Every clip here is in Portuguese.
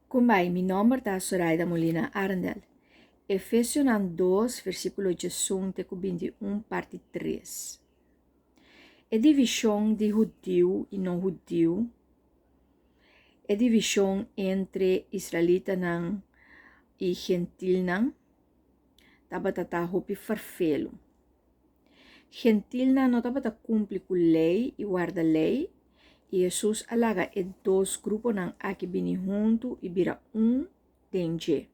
Kumbai, mi nome é Zoraida Molina Arndel. Efésios 2, versículo 18 até 21, parte 3. É divisão de judeu e não judeu. É divisão entre israelita e gentil não. Tabata hopi farfelo. Gentil não tabata cumpre com lei e guarda lei. E Jesus alaga é dois grupos não aqui bini junto e vira dengue.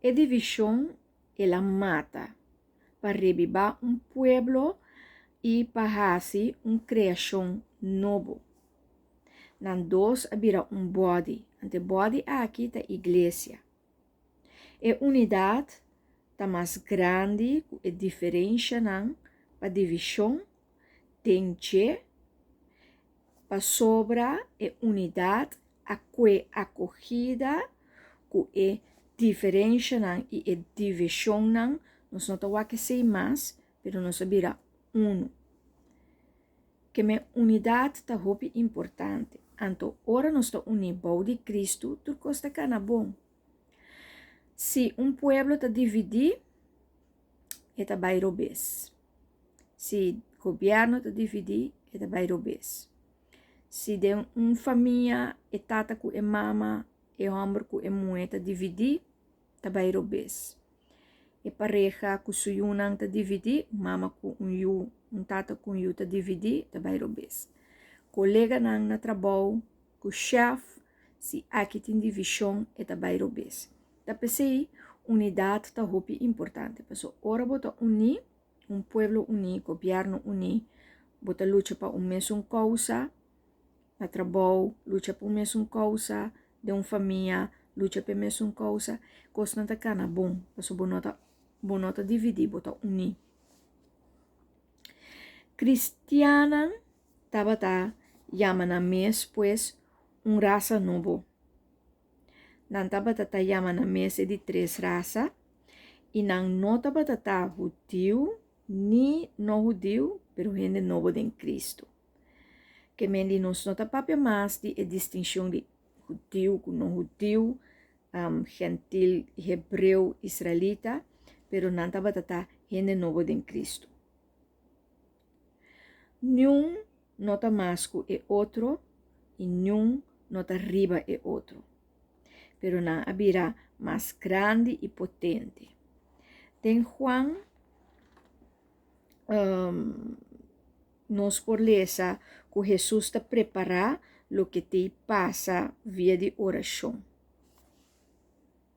A divisão ela mata para revivar pueblo e para fazer criação novo. Nan dois vira body. Ante body aqui tá igreja. A unidade tá mais grande, a diferença não para divisão tem que para sobra a unidade a acolhida com a diferença não e a divisão não nós não temos que ser mais, pero nós vira que a unidade tá muito importante. Então, ora nós estamos unidos de Cristo, tudo costa cana bom. Se pueblo está dividido, está vai robes. Se o governo está dividido, está vai robes. Se de família, é tata com a mama, é homem com a mulher está dividido, está vai robes. E pareja com o yunang está dividido, mama com tata com está dividido, está vai robes. Colega na trabalho, com o chefe, se aqui tem divisão, está vai robes. Da pensei, unidade está muito importante. Porque ora bota unir, pueblo unir, governo unir, bota luta para mesmo causa, na trabalho, luta para mesmo causa, de família, luta para mesmo causa, coisa não tá cana bom, porque bonota dividir, bota unir. Cristiana tabata chama na mês, pues, raça novo. Nan tabata chama na mês de 3 raças, e nan não tabata judeu, ni não judeu, pero gente novo em Cristo. Que mendi nós não tapapia mais de a distinção de judeu com não judeu, gentil, hebreu, israelita, pero nan tabata gente novo em Cristo. Nenhum nota mais que o outro, e nenhum nota riba é outro. Pero na abrirá mais grande e potente. Tem Juan, nos por lesa que Jesus está preparar o que te passa via de oração.